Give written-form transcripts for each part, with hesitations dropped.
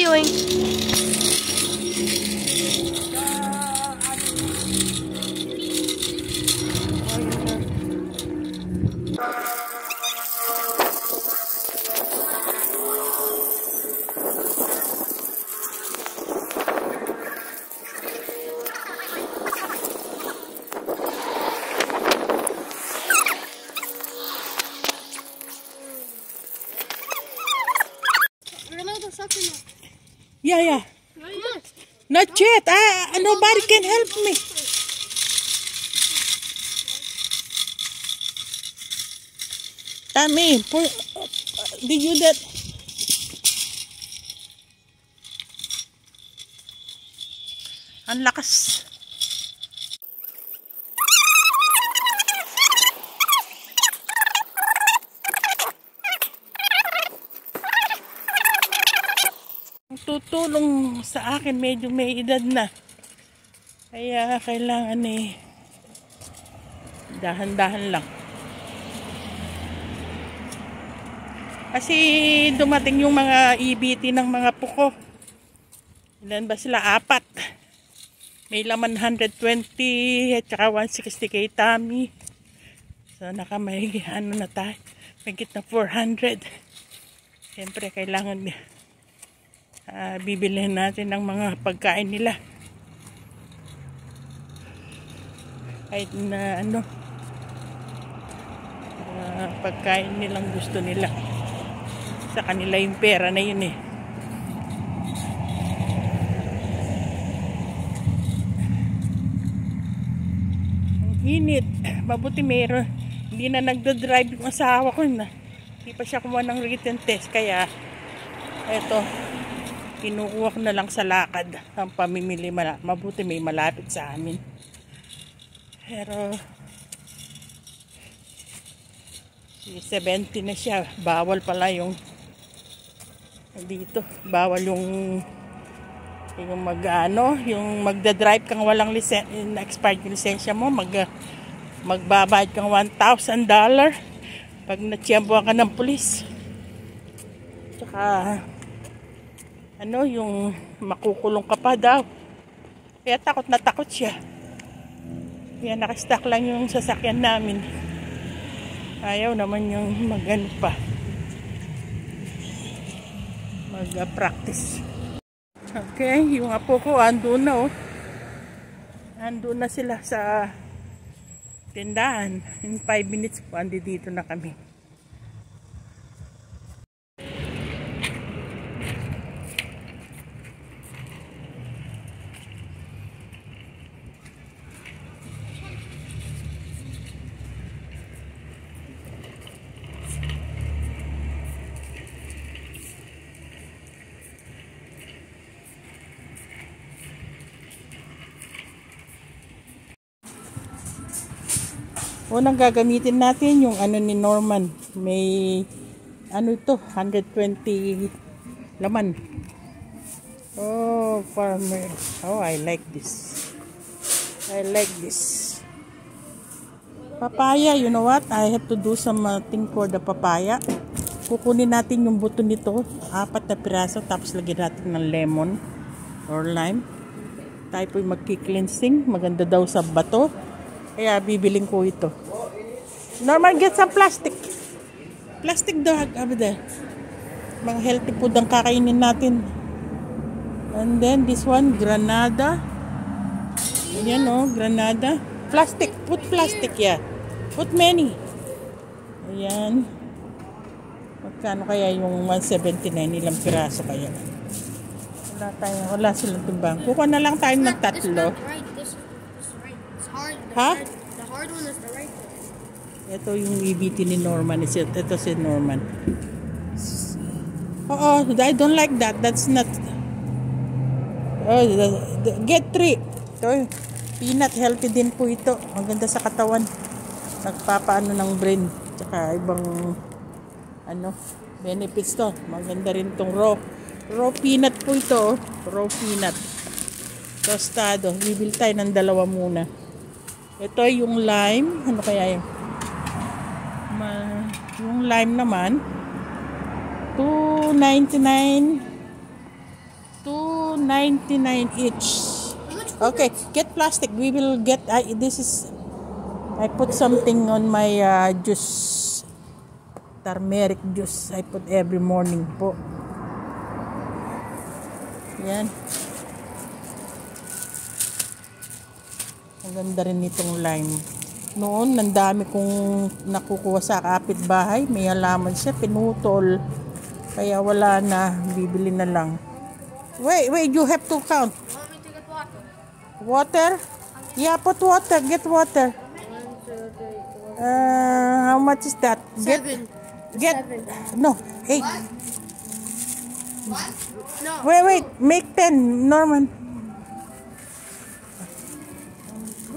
doing? Yeah. Not yet. Nobody can help me. Tami, did you that? Ang lakas. Tutulong sa akin, medyo may edad na, kaya kailangan dahan-dahan lang kasi dumating yung mga EBT ng mga puko. Ilan ba sila? 4, may laman 120 at saka 160 kay Tami, so may na tayo, may na 400. Siyempre kailangan bibilihin natin ng mga pagkain nila. Kahit na pagkain nilang gusto nila. Sa kanila yung pera na yun Ang init. Mabuti meron. Hindi na nagdo-drive yung asawa ko na. Hindi pa siya kumuha ng written test. Kaya eto, kinukuha ko na lang sa lakad ang pamimili. Mabuti may malapit sa amin. Pero 70 na siya. Bawal pala yung dito. Bawal yung yung magda-drive kang walang expired lisensya mo. Magbabayad kang $1,000 pag natiyambuhan ka ng pulis. Tsaka yung makukulong ka pa daw. Kaya takot na takot siya. Kaya nakastock lang yung sasakyan namin. Ayaw naman yung mag-practice. Okay, yung apo ko andun na andun na sila sa tindahan. In 5 minutes po dito na kami. Unang gagamitin natin yung ni Norman. May ito, 120 laman. Oh, farmer. Oh, I like this. Papaya, you know what? I have to do something for the papaya. Kukunin natin yung buto nito, 4 na piraso, tapos lagyan natin ng lemon or lime. Tayo po'y magki-cleansing. Maganda daw sa bato. Kaya bibiling ko ito. Normal, get some plastic. Plastic dog over there. Mga healthy food ang kakainin natin. And then this one, granada. Ayan granada. Plastic. Put plastic, yeah. Put many. Ayan. Magkano kaya yung 179? Ilang piraso kaya? Wala silang timbang. Kukuha na lang tayo ng 3. Ha? The hard one is the right one. Ito yung EBT ni Norman. Ito si Norman. Oh, I don't like that. That's not. Oh, get 3. Ito, peanut, healthy din po ito. Maganda sa katawan. Nagpapaano ng brain. Tsaka ibang benefits to. Maganda rin itong raw peanut po ito. Raw peanut. Tostado. Bibili tayo ng 2 muna. Ito yung lime. Ano kaya yun? Yung lime naman, $2.99. $1.99 each. Okay, get plastic. We will get. This is. I put something on my juice. Turmeric juice. I put every morning po. Yan. Ang ganda rin itong lime. Noon, nandami kong nakukuha sa kapitbahay. May halaman siya, pinutol. Kaya wala na, bibili na lang. Wait, you have to count. Want me to get water? Water? Yeah, put water. Get water. How much is that? Seven. No, 8. What? No. Wait, make 10, Norman.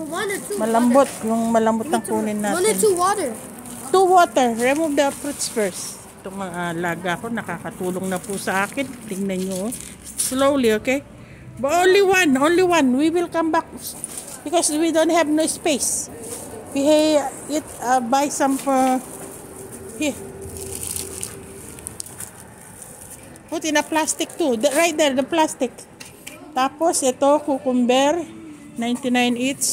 One or two. Malambot, yung malambot ang kunin 1 or natin. 2 water. 2 water. Remove the fruits first. Itong mga alaga ko, nakakatulong na po sa akin. Tingnan nyo. Slowly, okay? But only one. We will come back because we don't have no space. We buy some for here. Put in a plastic too. Right there, the plastic. Tapos, ito, cucumber. 99 each.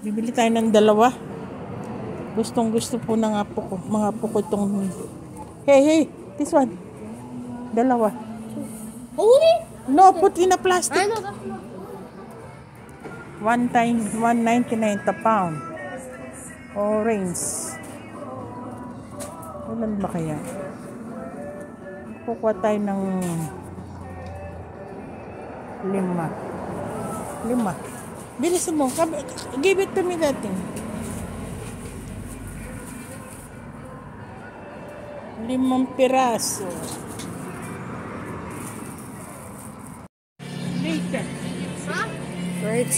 Bibili tayo ng 2. Gustong gusto po ng mga apo ko itong. Hey, this one. 2. Only? No, put in a plastic. I know that's not. $1.99 a pound. Orange. Ilan ba kaya? Kukuha tayo ng 5. Bilisan mo. Give it to me that thing. 5 piraso. Later. Huh? Right.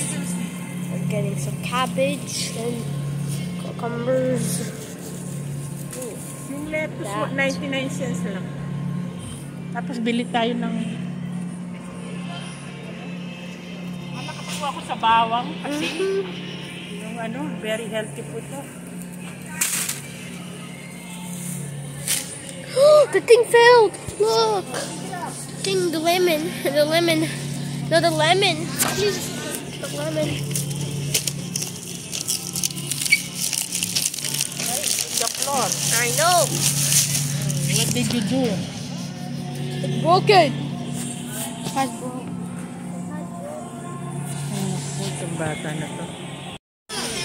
We're getting some cabbage and cucumbers. Yung lettuce, 99 cents lang. Tapos bili tayo ng. Nakakakuha ako sa bawang kasi yung very healthy po ito. The thing failed. Look. The lemon. No, the lemon. Jesus. The lemon. The floor. I know. What did you do? It's broken. Itong bata na to.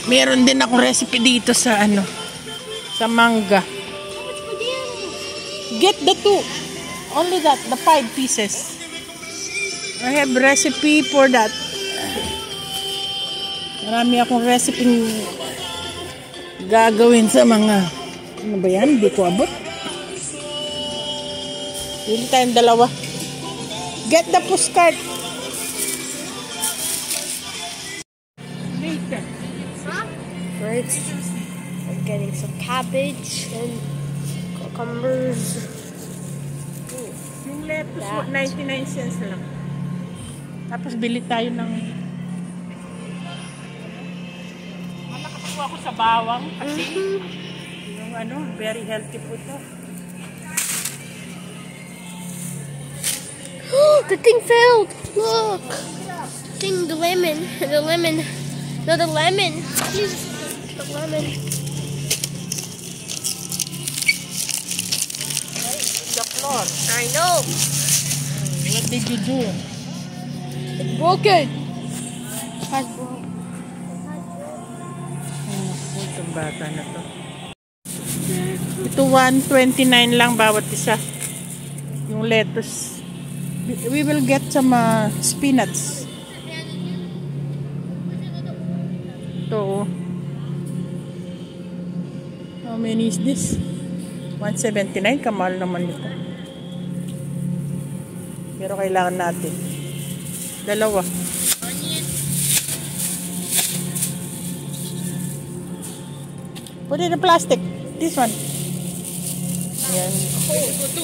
Meron din akong recipe dito sa sa manga. Get the 2. Only that, the 5 pieces. I have recipe for that. Marami akong recipe gagawin sa mga ano ba yan? Hindi ko abot. Bili tayong 2. Get the postcard. Later. Huh? Right. We're getting some cabbage and cucumbers. Yung lettuce, 99 cents lang. Tapos bili tayo ng. Nakakakuha ako sa bawang kasi yung very healthy po ito. The thing failed. Look. The lemon. No, the lemon. Jesus. The lemon. The floor. I know. What did you do? It's broken. Itong bata na to. Ito $1.29 lang bawat isa. Yung lettuce. We will get some spinach. Ito. How many is this? $1.79. Kamahal naman ito. Pero kailangan natin 2. Put in the plastic. This one. Ayan.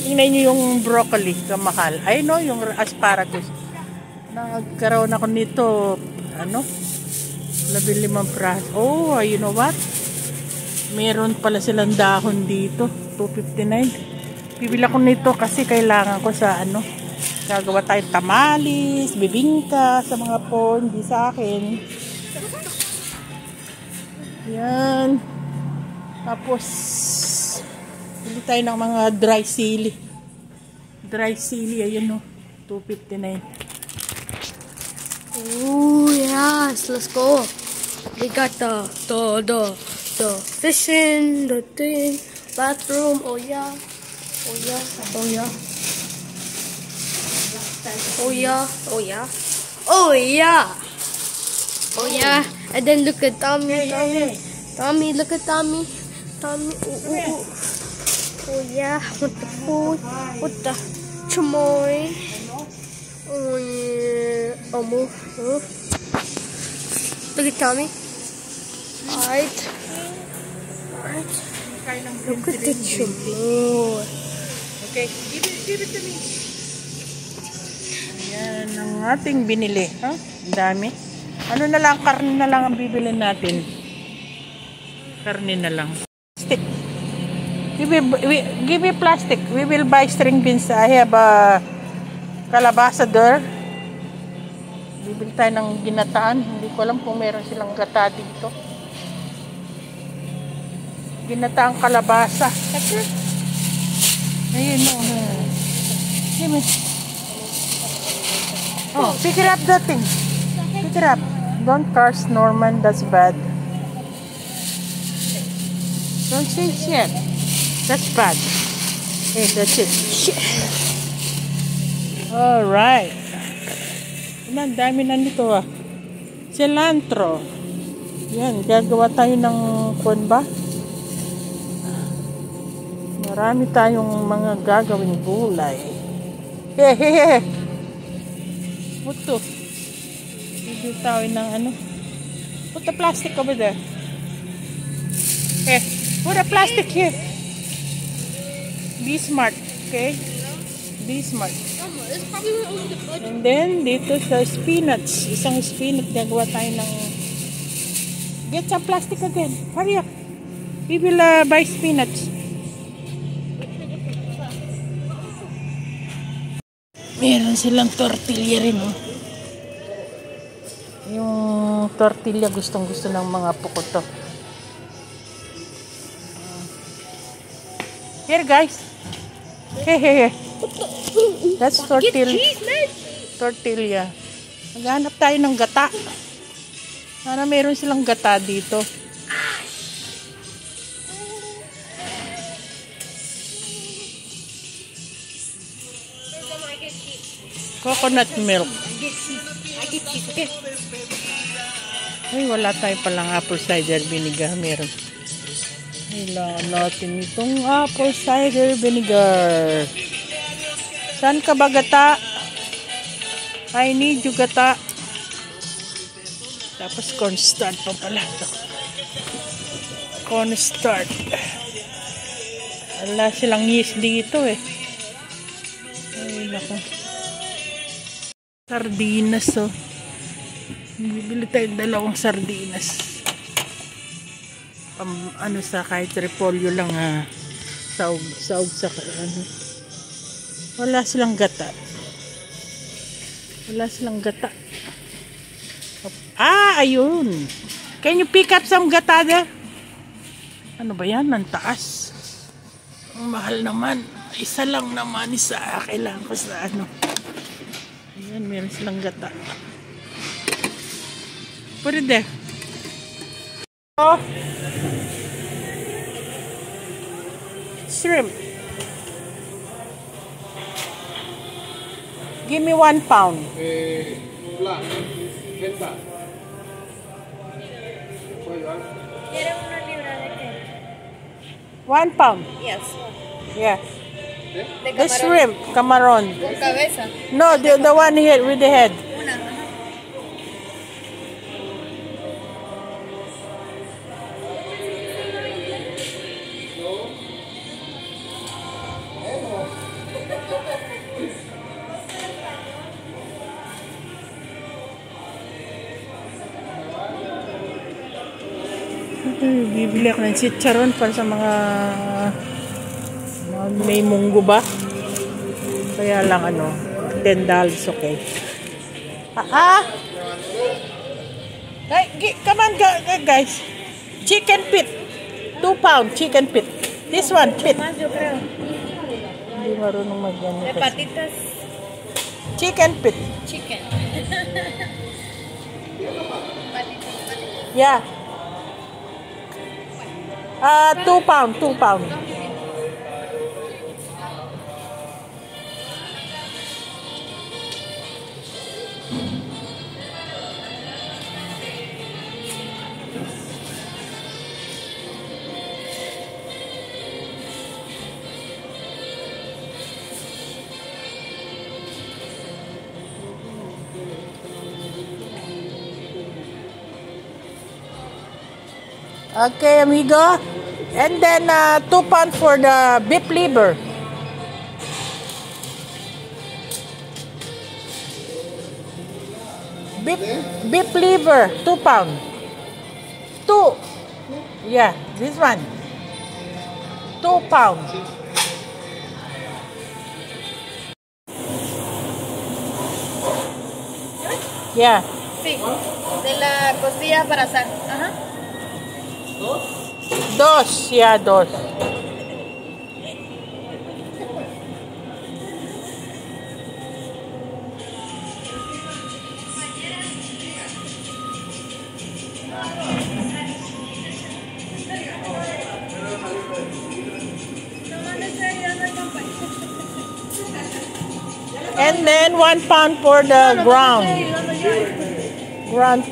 Tingnan nyo yung broccoli. Kamahal. I know yung asparagus. Nagkaroon ako nito. 15 piraso. Oh, you know what? Meron pala silang dahon dito. $2.59. Bibila ko nito kasi kailangan ko sa Gagawa tayo tamales, bibingka sa mga po, hindi sa akin. Yan. Tapos, bili tayo ng mga dry sili. Dry sili, ayun o. $2.59. Oh yes, let's go. We got the fishing, the thing, bathroom. Oh yeah, oh yeah, oh yeah, oh yeah, oh yeah, oh yeah, oh yeah. And then look at Tommy, Tommy, look at Tommy, Tommy. Ooh, ooh, ooh. Oh yeah, with the food, with the chamoy. Oh yeah, move. Look at Tommy. Alright. Alright. Look at the chamoy. Okay, give it to me. Ayan ang ating binili. Huh? Ang dami. Ano na lang, karne na lang ang bibili natin. Karne na lang. Stick. Give me plastic. We will buy string beans. I have a kalabasa there. Bibili tayo ng ginataan. Hindi ko alam kung meron silang gata dito. Ginataang kalabasa. Ayun o. Oh, pick it up that thing. Pick it up. Don't curse Norman. That's bad. Don't say shit. That's bad. Hey, that's it. Shit. Alright. Ang dami na nito ah. Cilantro. Yan, gagawa tayo ng kuwan ba? Marami tayong mga gagawing gulay. Hehehe. Buto. Bibili tayo ng ano. Put the plastic over there. Put the plastic here. Be smart, okay? Be smart. And then, dito sa spinach. Isang spinach, gagawa tayo ng... Get some plastic again. Hurry up. We will buy spinach. Meron silang tortilla rin, oh. Yung tortilla gustong-gusto ng mga puko to. Here, guys. Hehehe. That's tortilla. Tortilla. Maghanap tayo ng gata. Sana meron silang gata dito. Coconut milk. Ay, wala tayo palang apple cider vinegar. Meron. Kailangan natin itong apple cider vinegar. Saan ka ba, gata? I need you, gata. Tapos cornstarch pa pala ito. Cornstarch. Wala silang yeast dito eh. Ay, naku. Sardinas, oh. Bibili tayo dalawang sardinas. Ano sa kahit repolyo lang saug sa ano. Wala silang gata. Wala silang gata. Ayun. Can you pick up some gata there? Ano ba yan? Ang taas. Ang mahal naman. Isa lang naman. Kailangan ko sa ano. Ayan, meron silang gata. Put it there. Oh. Shrimp. Give me 1 pound. 1 pound. Yes. Yeah. The shrimp, camaron. Con cabeza. No, the one here with the head. Bibili ako ng chicharon para sa mga may munggo ba? Kaya lang ano, $10, okay. Hey, come on, guys. Chicken pit. 2 pound chicken pit. This one, pit. Hindi marunong mag-ganito. Patitas. Chicken pit. Chicken. Yeah. 2 pound, 2 pound. Okay, amigo. And then 2 pound for the beef liver. Beef liver, 2 pound. 2. Yeah, this one. 2 pound. Yeah. Sí. De la costilla para asar. Ajá. 2, yeah, 2. And then 1 pound for the ground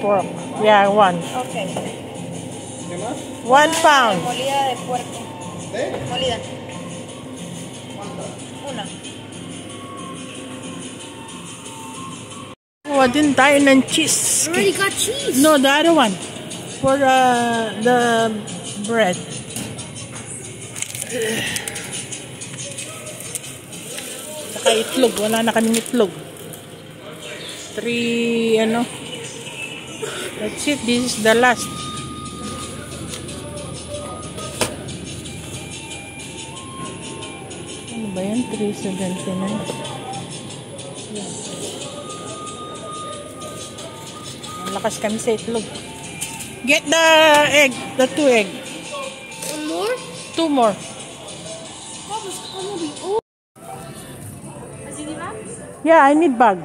pork. Yeah, 1. Okay. 1 pound. Molida de puerco. Molida. Una. Oh, din tayo ng cheese. Already got cheese. No, the other one. For the bread. Saka itlog. Wala na kaming itlog. 3, That's it. This is the last. Ano ba yan? 3.79. Ang lakas kami sa itlog. Get the egg. The 2 egg. One more? 2 more. Yeah, I need bag.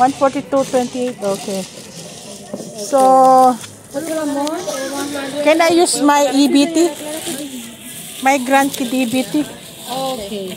$142.28. Okay. So, can I use my EBT? My grandkid EBT? Okay.